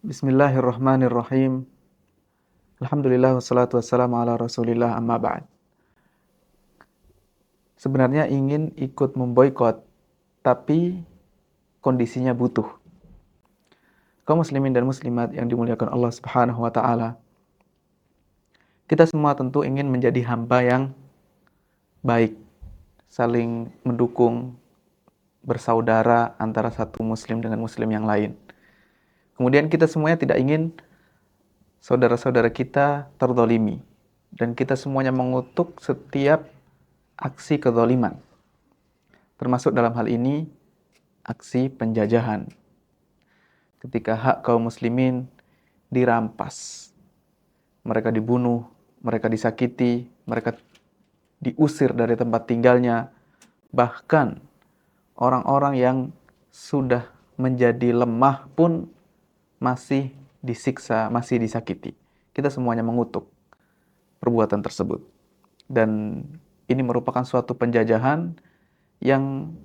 Bismillahirrahmanirrahim. Alhamdulillah wassalatu wassalamu ala Rasulillah amma ba'd. Sebenarnya ingin ikut memboikot, tapi kondisinya butuh. Kaum muslimin dan muslimat yang dimuliakan Allah Subhanahu wa taala. Kita semua tentu ingin menjadi hamba yang baik, saling mendukung, bersaudara antara satu muslim dengan muslim yang lain. Kemudian kita semuanya tidak ingin saudara-saudara kita terzalimi, dan kita semuanya mengutuk setiap aksi kezaliman, termasuk dalam hal ini aksi penjajahan. Ketika hak kaum muslimin dirampas, mereka dibunuh, mereka disakiti, mereka diusir dari tempat tinggalnya, bahkan orang-orang yang sudah menjadi lemah pun masih disiksa, masih disakiti. Kita semuanya mengutuk perbuatan tersebut. Dan ini merupakan suatu penjajahan yang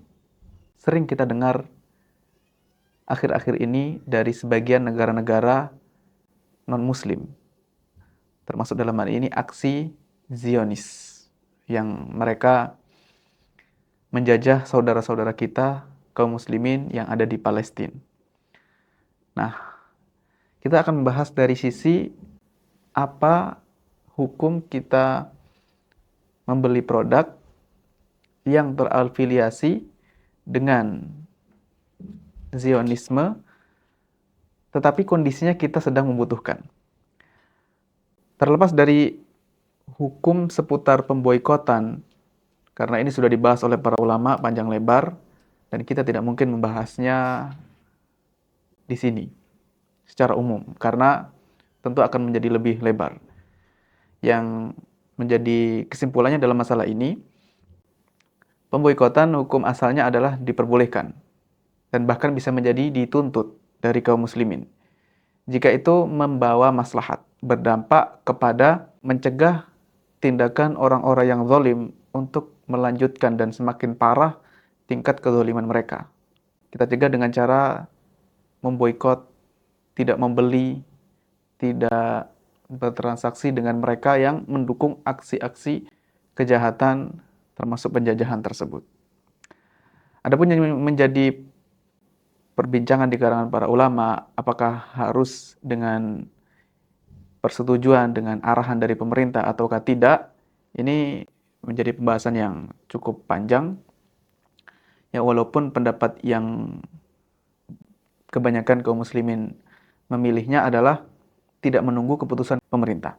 sering kita dengar akhir-akhir ini dari sebagian negara-negara non-muslim. Termasuk dalam hal ini aksi Zionis yang mereka menjajah saudara-saudara kita kaum muslimin yang ada di Palestina. Nah, kita akan membahas dari sisi apa hukum kita membeli produk yang terafiliasi dengan Zionisme, tetapi kondisinya kita sedang membutuhkan. Terlepas dari hukum seputar pemboikotan, karena ini sudah dibahas oleh para ulama panjang lebar, dan kita tidak mungkin membahasnya di sini secara umum, karena tentu akan menjadi lebih lebar. Yang menjadi kesimpulannya dalam masalah ini, pemboikotan hukum asalnya adalah diperbolehkan, dan bahkan bisa menjadi dituntut dari kaum muslimin jika itu membawa maslahat, berdampak kepada mencegah tindakan orang-orang yang zalim untuk melanjutkan dan semakin parah tingkat kezaliman mereka. Kita cegah dengan cara memboikot, tidak membeli, tidak bertransaksi dengan mereka yang mendukung aksi-aksi kejahatan termasuk penjajahan tersebut. Adapun yang menjadi perbincangan di kalangan para ulama, apakah harus dengan persetujuan, dengan arahan dari pemerintah ataukah tidak, ini menjadi pembahasan yang cukup panjang. Ya, walaupun pendapat yang kebanyakan kaum muslimin memilihnya adalah tidak menunggu keputusan pemerintah.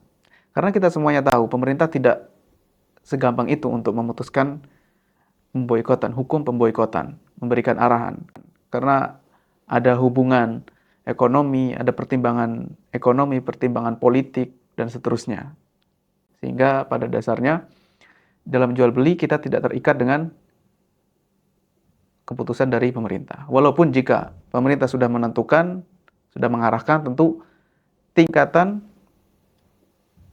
Karena kita semuanya tahu, pemerintah tidak segampang itu untuk memutuskan pemboikotan, hukum pemboikotan, memberikan arahan. Karena ada hubungan ekonomi, ada pertimbangan ekonomi, pertimbangan politik, dan seterusnya. Sehingga pada dasarnya, dalam jual beli kita tidak terikat dengan keputusan dari pemerintah. Walaupun jika pemerintah sudah menentukan, sudah mengarahkan, tentu tingkatan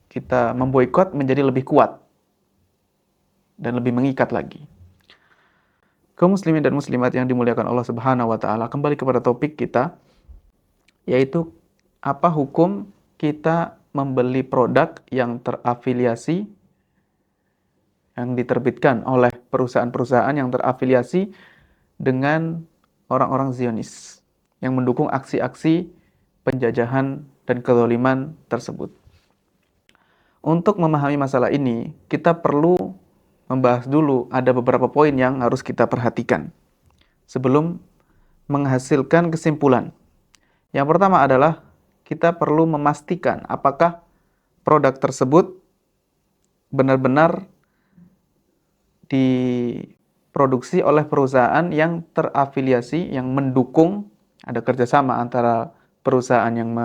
kita memboikot menjadi lebih kuat dan lebih mengikat lagi. Kaum muslimin dan muslimat yang dimuliakan Allah Subhanahu wa taala, kembali kepada topik kita, yaitu apa hukum kita membeli produk yang terafiliasi, yang diterbitkan oleh perusahaan-perusahaan yang terafiliasi dengan orang-orang Zionis yang mendukung aksi-aksi penjajahan dan kezaliman tersebut. Untuk memahami masalah ini, kita perlu membahas dulu ada beberapa poin yang harus kita perhatikan sebelum menghasilkan kesimpulan. Yang pertama adalah kita perlu memastikan apakah produk tersebut benar-benar diproduksi oleh perusahaan yang terafiliasi, yang mendukung, ada kerjasama antara perusahaan yang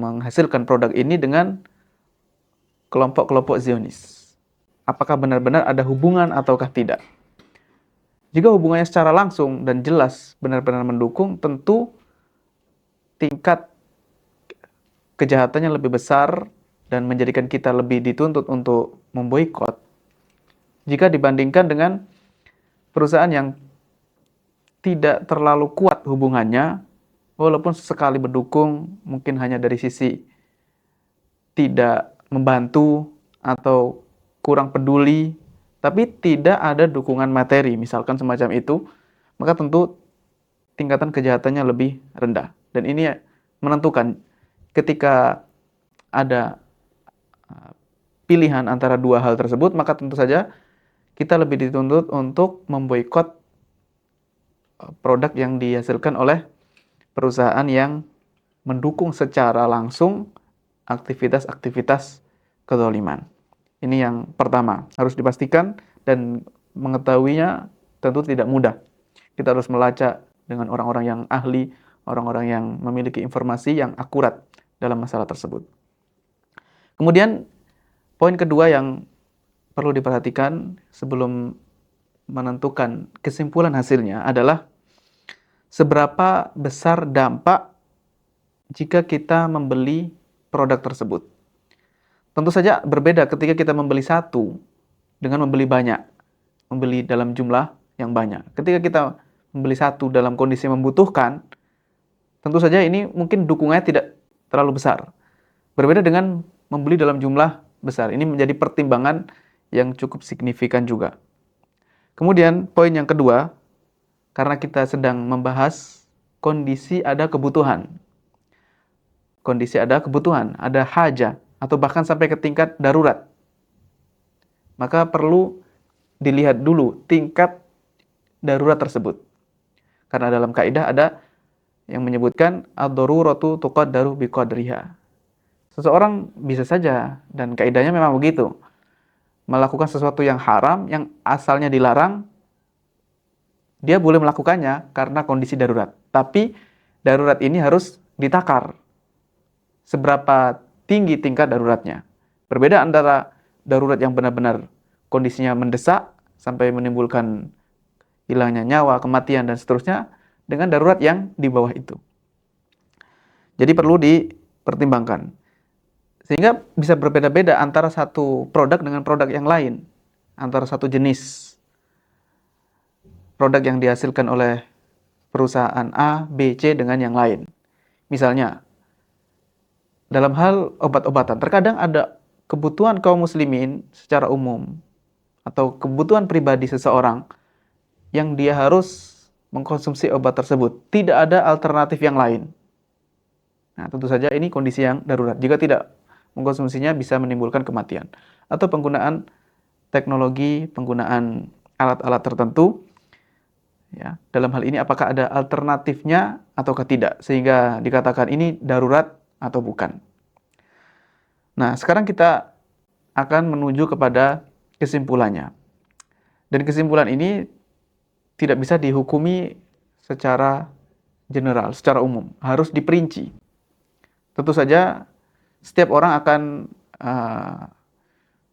menghasilkan produk ini dengan kelompok-kelompok Zionis. Apakah benar-benar ada hubungan ataukah tidak? Jika hubungannya secara langsung dan jelas benar-benar mendukung, tentu tingkat kejahatannya lebih besar dan menjadikan kita lebih dituntut untuk memboikot jika dibandingkan dengan perusahaan yang tidak terlalu kuat hubungannya, walaupun sesekali mendukung, mungkin hanya dari sisi tidak membantu atau kurang peduli, tapi tidak ada dukungan materi, misalkan semacam itu, maka tentu tingkatan kejahatannya lebih rendah. Dan ini menentukan ketika ada pilihan antara dua hal tersebut, maka tentu saja kita lebih dituntut untuk memboikot produk yang dihasilkan oleh perusahaan yang mendukung secara langsung aktivitas-aktivitas kezaliman. Ini yang pertama, harus dipastikan, dan mengetahuinya tentu tidak mudah. Kita harus melacak dengan orang-orang yang ahli, orang-orang yang memiliki informasi yang akurat dalam masalah tersebut. Kemudian, poin kedua yang perlu diperhatikan sebelum menentukan kesimpulan hasilnya adalah seberapa besar dampak jika kita membeli produk tersebut. Tentu saja berbeda ketika kita membeli satu dengan membeli banyak, membeli dalam jumlah yang banyak. Ketika kita membeli satu dalam kondisi membutuhkan, tentu saja ini mungkin dukungannya tidak terlalu besar. Berbeda dengan membeli dalam jumlah besar. Ini menjadi pertimbangan yang cukup signifikan juga. Kemudian poin yang kedua, karena kita sedang membahas kondisi ada kebutuhan. Kondisi ada kebutuhan, ada hajah, atau bahkan sampai ke tingkat darurat. Maka perlu dilihat dulu tingkat darurat tersebut. Karena dalam kaidah ada yang menyebutkan ad-daruratu tuqaddaru biqadriha. Seseorang bisa saja, dan kaidahnya memang begitu, melakukan sesuatu yang haram, yang asalnya dilarang, dia boleh melakukannya karena kondisi darurat. Tapi darurat ini harus ditakar. Seberapa tinggi tingkat daruratnya. Berbeda antara darurat yang benar-benar kondisinya mendesak sampai menimbulkan hilangnya nyawa, kematian, dan seterusnya, dengan darurat yang di bawah itu. Jadi perlu dipertimbangkan. Sehingga bisa berbeda-beda antara satu produk dengan produk yang lain. Antara satu jenis produk yang dihasilkan oleh perusahaan A, B, C dengan yang lain. Misalnya, dalam hal obat-obatan, terkadang ada kebutuhan kaum muslimin secara umum atau kebutuhan pribadi seseorang yang dia harus mengkonsumsi obat tersebut. Tidak ada alternatif yang lain. Nah, tentu saja ini kondisi yang darurat. Jika tidak mengkonsumsinya bisa menimbulkan kematian. Atau penggunaan teknologi, penggunaan alat-alat tertentu. Ya, dalam hal ini apakah ada alternatifnya ataukah tidak, sehingga dikatakan ini darurat atau bukan. Nah, sekarang kita akan menuju kepada kesimpulannya. Dan kesimpulan ini tidak bisa dihukumi secara general, secara umum. Harus diperinci. Tentu saja setiap orang akan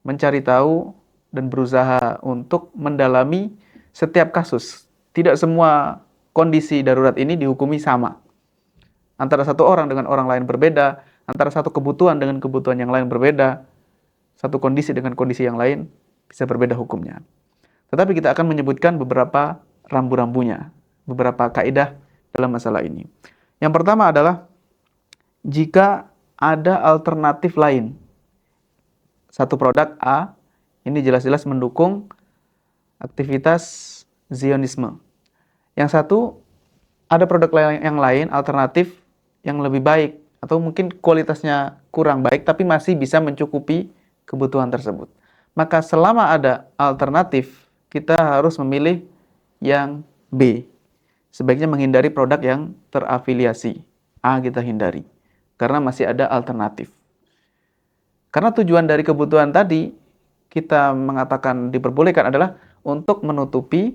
mencari tahu dan berusaha untuk mendalami setiap kasus. Tidak semua kondisi darurat ini dihukumi sama. Antara satu orang dengan orang lain berbeda, antara satu kebutuhan dengan kebutuhan yang lain berbeda, satu kondisi dengan kondisi yang lain bisa berbeda hukumnya. Tetapi kita akan menyebutkan beberapa rambu-rambunya, beberapa kaidah dalam masalah ini. Yang pertama adalah jika ada alternatif lain. Satu produk A ini jelas-jelas mendukung aktivitas Zionisme. Yang satu ada produk yang lain alternatif yang lebih baik atau mungkin kualitasnya kurang baik tapi masih bisa mencukupi kebutuhan tersebut. Maka selama ada alternatif, kita harus memilih yang B. Sebaiknya menghindari produk yang terafiliasi. A kita hindari karena masih ada alternatif. Karena tujuan dari kebutuhan tadi kita mengatakan diperbolehkan adalah untuk menutupi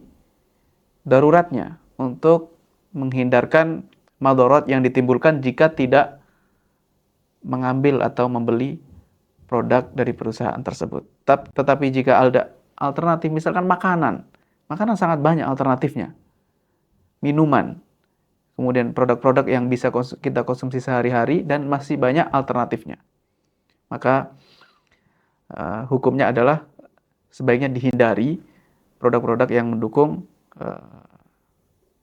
daruratnya, untuk menghindarkan madarat yang ditimbulkan jika tidak mengambil atau membeli produk dari perusahaan tersebut. Tetapi jika ada alternatif, misalkan makanan sangat banyak alternatifnya. Minuman, kemudian produk-produk yang bisa kita konsumsi sehari-hari dan masih banyak alternatifnya. Maka hukumnya adalah sebaiknya dihindari produk-produk yang mendukung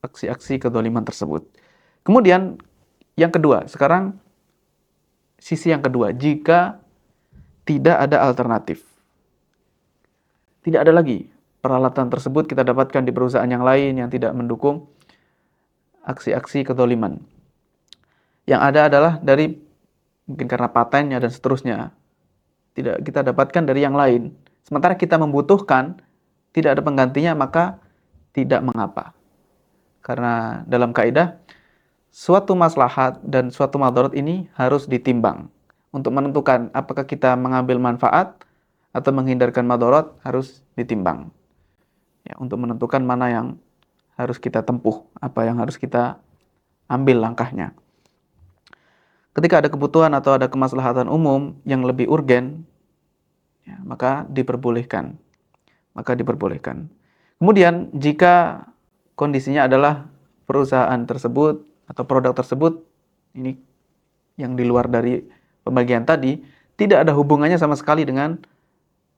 aksi-aksi kezaliman tersebut. Kemudian Yang kedua, sekarang sisi yang kedua, jika tidak ada alternatif, tidak ada lagi peralatan tersebut kita dapatkan di perusahaan yang lain yang tidak mendukung aksi-aksi kezaliman. Yang ada adalah dari mungkin karena patennya dan seterusnya, tidak kita dapatkan dari yang lain. Sementara kita membutuhkan, tidak ada penggantinya, maka tidak mengapa. Karena dalam kaidah, suatu maslahat dan suatu madarat ini harus ditimbang. Untuk menentukan apakah kita mengambil manfaat atau menghindarkan madarat harus ditimbang. Ya, untuk menentukan mana yang harus kita tempuh, apa yang harus kita ambil langkahnya. Ketika ada kebutuhan atau ada kemaslahatan umum yang lebih urgen, ya, maka diperbolehkan. Kemudian jika kondisinya adalah perusahaan tersebut atau produk tersebut, ini yang di luar dari pembagian tadi, tidak ada hubungannya sama sekali dengan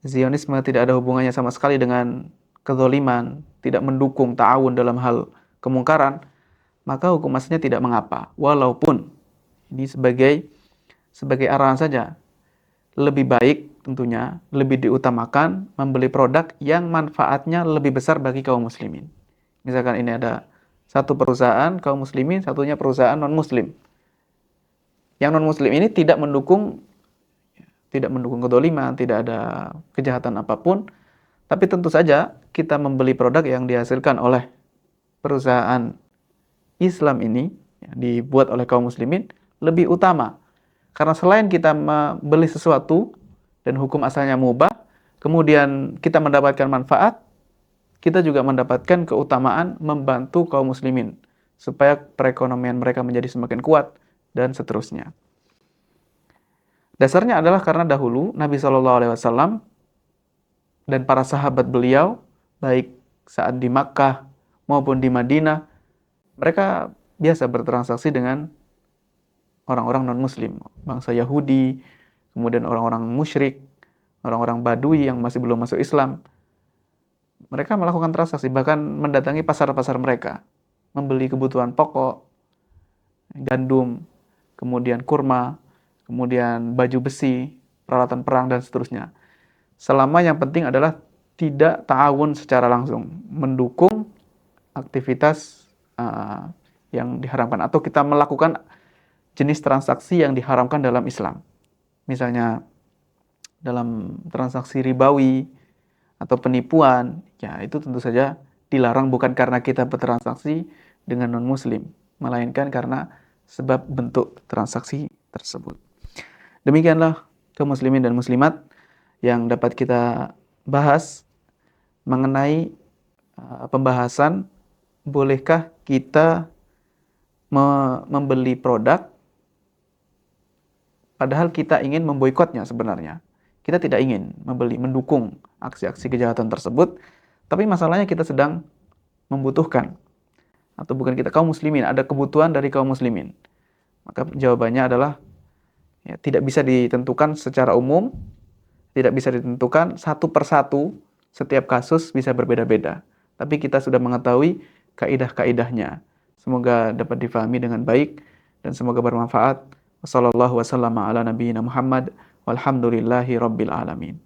Zionisme, tidak ada hubungannya sama sekali dengan kezaliman, tidak mendukung ta'awun dalam hal kemungkaran, maka hukum asalnya tidak mengapa. Walaupun ini sebagai arahan saja, lebih baik tentunya, lebih diutamakan membeli produk yang manfaatnya lebih besar bagi kaum muslimin. Misalkan ini ada satu perusahaan kaum muslimin, satunya perusahaan non-muslim. Yang non-muslim ini tidak mendukung kedzaliman, tidak ada kejahatan apapun, tapi tentu saja kita membeli produk yang dihasilkan oleh perusahaan Islam ini, ya, dibuat oleh kaum muslimin, lebih utama. Karena selain kita membeli sesuatu dan hukum asalnya mubah, kemudian kita mendapatkan manfaat, kita juga mendapatkan keutamaan membantu kaum muslimin supaya perekonomian mereka menjadi semakin kuat dan seterusnya. Dasarnya adalah karena dahulu Nabi SAW dan para sahabat beliau, baik saat di Makkah maupun di Madinah, mereka biasa bertransaksi dengan orang-orang non-muslim, bangsa Yahudi, kemudian orang-orang musyrik, orang-orang Badui yang masih belum masuk Islam. Mereka melakukan transaksi, bahkan mendatangi pasar-pasar mereka, membeli kebutuhan pokok, gandum, kemudian kurma, kemudian baju besi, peralatan perang, dan seterusnya. Selama yang penting adalah tidak ta'awun secara langsung, mendukung aktivitas yang diharamkan, atau kita melakukan jenis transaksi yang diharamkan dalam Islam. Misalnya dalam transaksi ribawi atau penipuan, ya itu tentu saja dilarang bukan karena kita bertransaksi dengan non-muslim, melainkan karena sebab bentuk transaksi tersebut. Demikianlah kaum muslimin dan muslimat yang dapat kita bahas mengenai pembahasan bolehkah kita membeli produk padahal kita ingin memboikotnya sebenarnya. Kita tidak ingin mendukung aksi-aksi kejahatan tersebut, tapi masalahnya kita sedang membutuhkan. Atau bukan kita, kaum muslimin, ada kebutuhan dari kaum muslimin. Maka jawabannya adalah ya, tidak bisa ditentukan secara umum, tidak bisa ditentukan satu persatu, setiap kasus bisa berbeda-beda. Tapi kita sudah mengetahui kaidah-kaidahnya. Semoga dapat difahami dengan baik dan semoga bermanfaat. Wassallallahu wasallam ala nabiyyina Muhammad walhamdulillahi rabbil alamin.